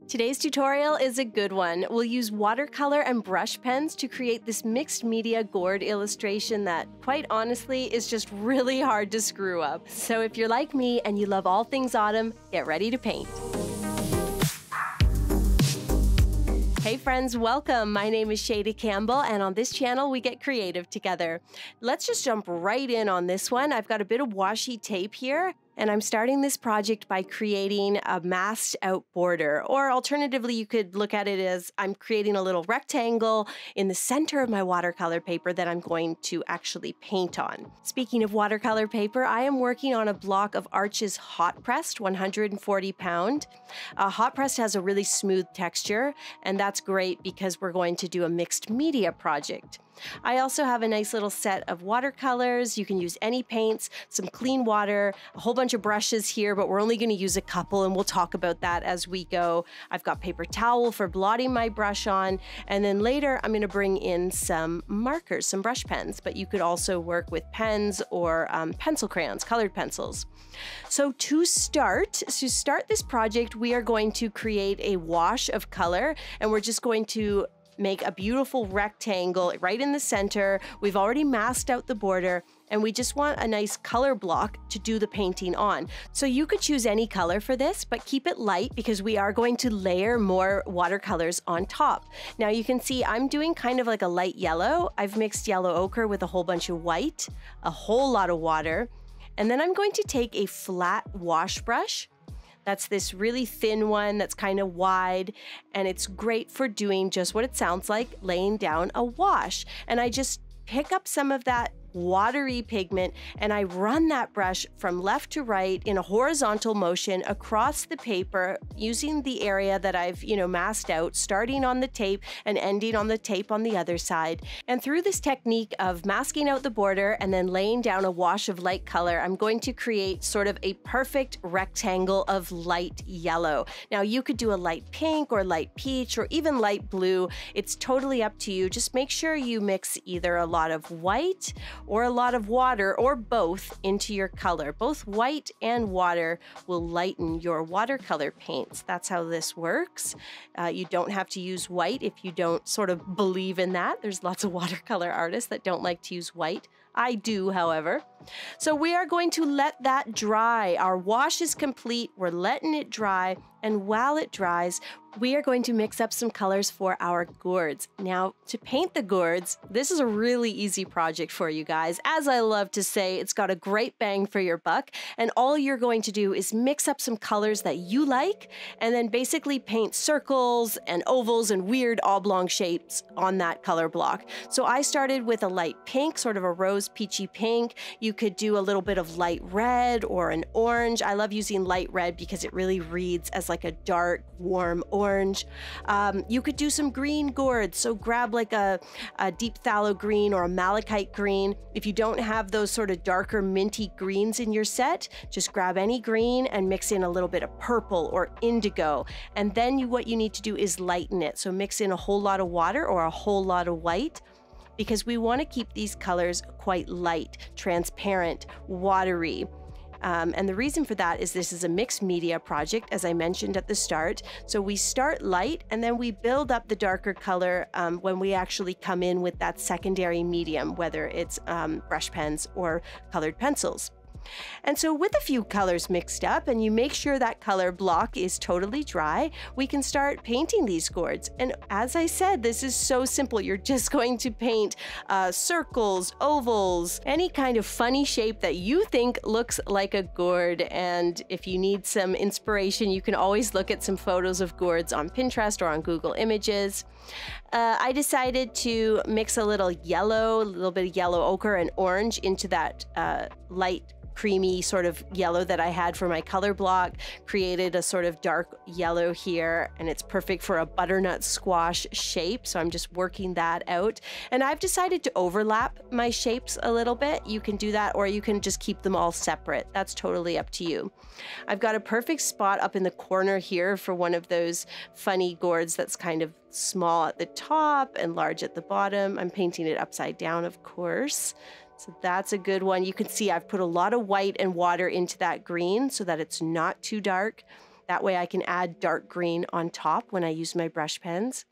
Today's tutorial is a good one. We'll use watercolor and brush pens to create this mixed media gourd illustration that, quite honestly, is just really hard to screw up. So if you're like me and you love all things autumn, get ready to paint. Hey friends, welcome. My name is Shayda Campbell, and on this channel we get creative together. Let's just jump right in on this one. I've got a bit of washi tape here, and I'm starting this project by creating a masked out border, or alternatively you could look at it as I'm creating a little rectangle in the center of my watercolor paper that I'm going to actually paint on. Speaking of watercolor paper, I am working on a block of Arches hot pressed 140 pound. Hot pressed has a really smooth texture, and that's great because we're going to do a mixed media project. I also have a nice little set of watercolors. You can use any paints, some clean water, a whole bunch of brushes here, but we're only going to use a couple and we'll talk about that as we go. I've got paper towel for blotting my brush on, and then later I'm going to bring in some markers, some brush pens, but you could also work with pens or pencil crayons, colored pencils. So to start this project, we are going to create a wash of color, and we're just going to make a beautiful rectangle right in the center. We've already masked out the border, and we just want a nice color block to do the painting on. So you could choose any color for this, but keep it light because we are going to layer more watercolors on top. Now you can see I'm doing kind of like a light yellow. I've mixed yellow ochre with a whole bunch of white, a whole lot of water, and then I'm going to take a flat wash brush. That's this really thin one that's kind of wide, and it's great for doing just what it sounds like, laying down a wash. And I just pick up some of that watery pigment and I run that brush from left to right in a horizontal motion across the paper using the area that I've, masked out, starting on the tape and ending on the tape on the other side. And through this technique of masking out the border and then laying down a wash of light color, I'm going to create sort of a perfect rectangle of light yellow. Now you could do a light pink or light peach or even light blue. It's totally up to you. Just make sure you mix either a lot of white or a lot of water, or both, into your color. Both white and water will lighten your watercolor paints. That's how this works. You don't have to use white if you don't sort of believe in that. There's lots of watercolor artists that don't like to use white. I do, however. So we are going to let that dry. Our wash is complete. We're letting it dry. And while it dries, we are going to mix up some colors for our gourds. Now, to paint the gourds, this is a really easy project for you guys. As I love to say, it's got a great bang for your buck. And all you're going to do is mix up some colors that you like, and then basically paint circles and ovals and weird oblong shapes on that color block. So I started with a light pink, sort of a rose peachy pink. You could do a little bit of light red or an orange. I love using light red because it really reads as like a dark, warm orange. You could do some green gourds. So grab like a deep phthalo green or a malachite green. If you don't have those sort of darker minty greens in your set, just grab any green and mix in a little bit of purple or indigo. And then what you need to do is lighten it. So mix in a whole lot of water or a whole lot of white, because we want to keep these colors quite light, transparent, watery. And the reason for that is this is a mixed media project, as I mentioned at the start. So we start light and then we build up the darker color when we actually come in with that secondary medium, whether it's brush pens or colored pencils. And so with a few colors mixed up, and you make sure that color block is totally dry, we can start painting these gourds. And as I said, this is so simple. You're just going to paint circles, ovals, any kind of funny shape that you think looks like a gourd. And if you need some inspiration, you can always look at some photos of gourds on Pinterest or on Google Images. I decided to mix a little bit of yellow ochre and orange into that light creamy sort of yellow that I had for my color block, created a sort of dark yellow here, and it's perfect for a butternut squash shape. So I'm just working that out. And I've decided to overlap my shapes a little bit. You can do that, or you can just keep them all separate. That's totally up to you. I've got a perfect spot up in the corner here for one of those funny gourds that's kind of small at the top and large at the bottom. I'm painting it upside down, of course. So that's a good one. You can see I've put a lot of white and water into that green so that it's not too dark. That way I can add dark green on top when I use my brush pens.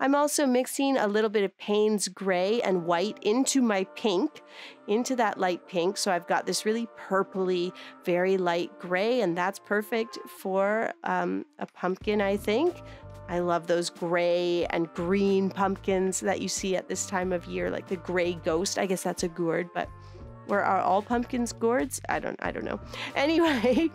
I'm also mixing a little bit of Payne's gray and white into my pink, into that light pink. So I've got this really purpley, very light gray, and that's perfect for a pumpkin, I think. I love those gray and green pumpkins that you see at this time of year, like the gray ghost. I guess that's a gourd, but are all pumpkins gourds? I don't know. Anyway,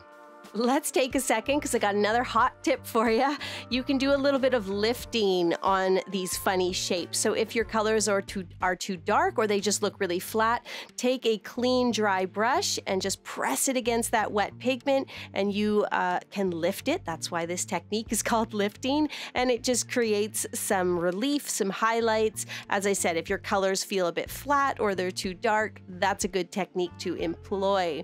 let's take a second because I got another hot tip for you. You can do a little bit of lifting on these funny shapes. So if your colors are too dark or they just look really flat, take a clean, dry brush and just press it against that wet pigment, and you can lift it. That's why this technique is called lifting, and it just creates some relief, some highlights. As I said, if your colors feel a bit flat or they're too dark, that's a good technique to employ.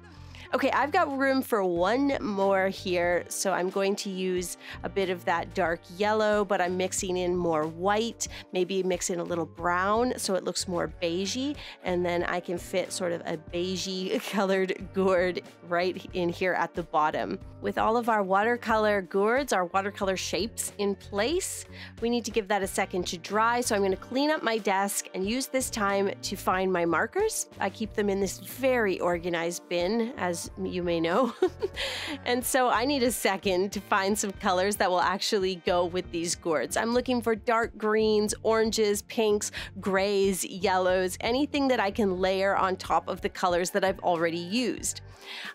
Okay, I've got room for one more here, so I'm going to use a bit of that dark yellow, but I'm mixing in more white, maybe mix in a little brown so it looks more beigey, and then I can fit sort of a beigey colored gourd right in here at the bottom. With all of our watercolor gourds, our watercolor shapes in place, we need to give that a second to dry, so I'm going to clean up my desk and use this time to find my markers. I keep them in this very organized bin, as you may know. And so I need a second to find some colors that will actually go with these gourds. I'm looking for dark greens, oranges, pinks, grays, yellows, anything that I can layer on top of the colors that I've already used.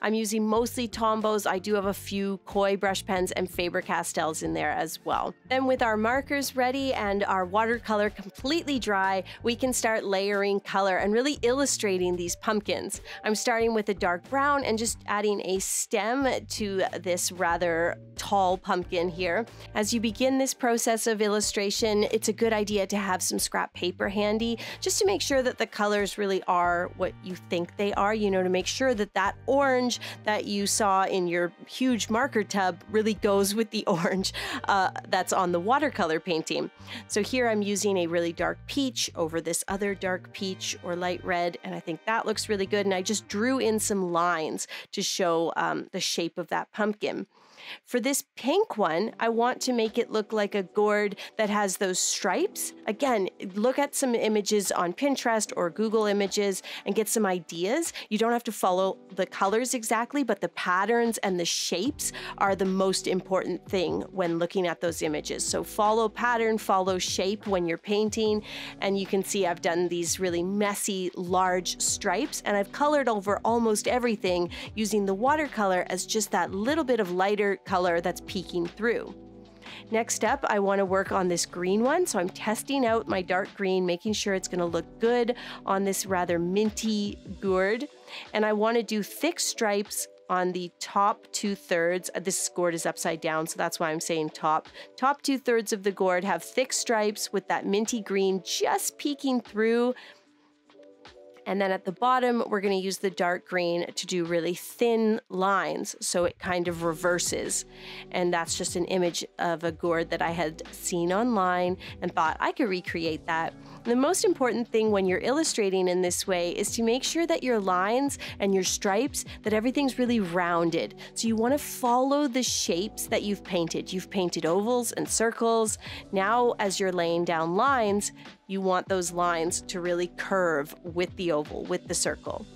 I'm using mostly Tombows. I do have a few Koi brush pens and Faber-Castells in there as well. Then with our markers ready and our watercolor completely dry, we can start layering color and really illustrating these pumpkins. I'm starting with a dark brown and just adding a stem to this rather tall pumpkin here. As you begin this process of illustration, it's a good idea to have some scrap paper handy just to make sure that the colors really are what you think they are, you know, to make sure that that orange that you saw in your huge marker tub really goes with the orange that's on the watercolor painting. So here I'm using a really dark peach over this other dark peach or light red, and I think that looks really good. And I just drew in some lines to show the shape of that pumpkin. For this pink one, I want to make it look like a gourd that has those stripes. Again, look at some images on Pinterest or Google Images and get some ideas. You don't have to follow the colors exactly, but the patterns and the shapes are the most important thing when looking at those images. So follow pattern, follow shape when you're painting. And you can see I've done these really messy, large stripes, and I've colored over almost everything using the watercolor as just that little bit of lighter color that's peeking through. Next up, I want to work on this green one. So I'm testing out my dark green, making sure it's going to look good on this rather minty gourd. And I want to do thick stripes on the top 2/3. This gourd is upside down, so that's why I'm saying top. Top 2/3 of the gourd have thick stripes with that minty green just peeking through. And then at the bottom, we're going to use the dark green to do really thin lines, so it kind of reverses. And that's just an image of a gourd that I had seen online and thought I could recreate that. The most important thing when you're illustrating in this way is to make sure that your lines and your stripes, that everything's really rounded. So you want to follow the shapes that you've painted. You've painted ovals and circles. Now, as you're laying down lines, you want those lines to really curve with the oval, with the circle.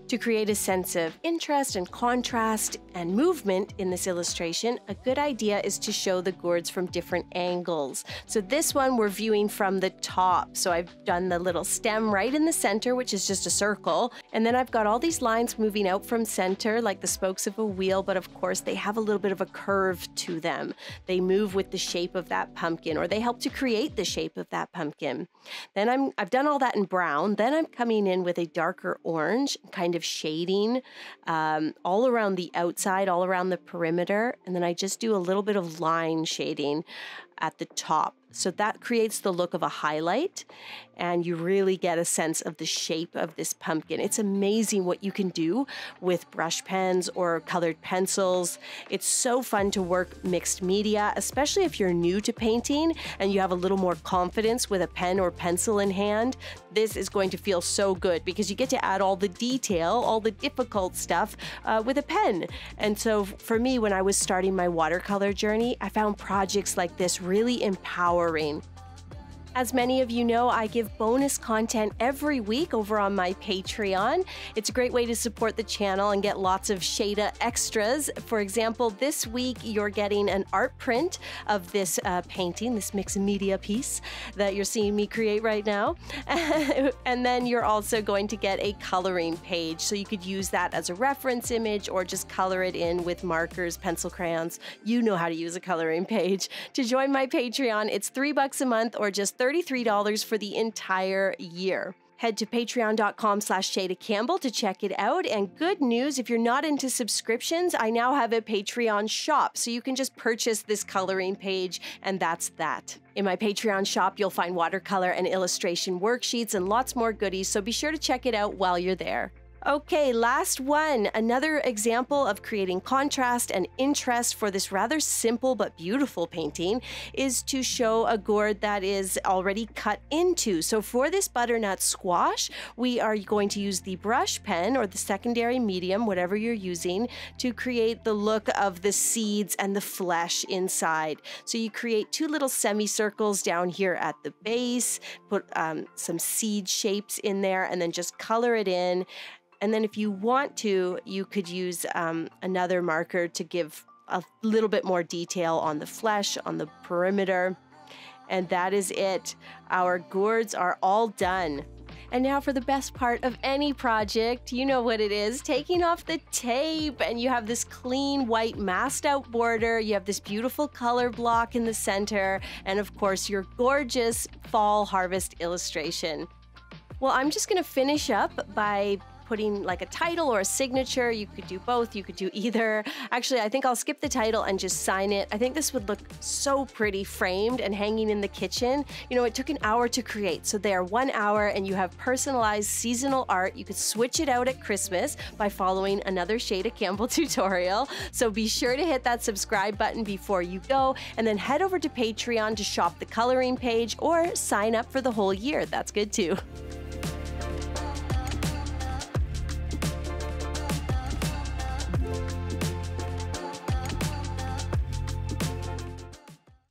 To create a sense of interest and contrast and movement in this illustration, a good idea is to show the gourds from different angles. So this one we're viewing from the top. So I've done the little stem right in the center, which is just a circle. And then I've got all these lines moving out from center like the spokes of a wheel, but of course they have a little bit of a curve to them. They move with the shape of that pumpkin, or they help to create the shape of that pumpkin. Then I've done all that in brown. Then I'm coming in with a darker orange, kind of shading all around the outside, all around the perimeter, and then I just do a little bit of line shading at the top. So that creates the look of a highlight, and you really get a sense of the shape of this pumpkin. It's amazing what you can do with brush pens or colored pencils. It's so fun to work mixed media, especially if you're new to painting and you have a little more confidence with a pen or pencil in hand. This is going to feel so good because you get to add all the detail, all the difficult stuff with a pen. And so for me, when I was starting my watercolor journey, I found projects like this really empowering. As many of you know, I give bonus content every week over on my Patreon. It's a great way to support the channel and get lots of Shayda extras. For example, this week you're getting an art print of this painting, this mixed media piece that you're seeing me create right now. And then you're also going to get a coloring page, so you could use that as a reference image or just color it in with markers, pencil crayons. You know how to use a coloring page. To join my Patreon, it's $3 a month or just $33 for the entire year. Head to patreon.com/Shayda Campbell to check it out. And good news, if you're not into subscriptions, I now have a Patreon shop, so you can just purchase this coloring page, and that's that. In my Patreon shop, you'll find watercolor and illustration worksheets and lots more goodies, so be sure to check it out while you're there. Okay, last one. Another example of creating contrast and interest for this rather simple but beautiful painting is to show a gourd that is already cut into. So for this butternut squash, we are going to use the brush pen or the secondary medium, whatever you're using, to create the look of the seeds and the flesh inside. So you create two little semicircles down here at the base, put some seed shapes in there, and then just color it in. And then if you want to, you could use another marker to give a little bit more detail on the flesh, on the perimeter. And that is it. Our gourds are all done. And now for the best part of any project, you know what it is, taking off the tape. And you have this clean white masked out border, you have this beautiful color block in the center, and of course your gorgeous fall harvest illustration. Well, I'm just gonna finish up by putting like a title or a signature. You could do both, you could do either. Actually, I think I'll skip the title and just sign it. I think this would look so pretty framed and hanging in the kitchen. You know, it took an hour to create, so there, 1 hour, and you have personalized seasonal art. You could switch it out at Christmas by following another Shayda Campbell tutorial. So be sure to hit that subscribe button before you go, and then head over to Patreon to shop the coloring page or sign up for the whole year. That's good too.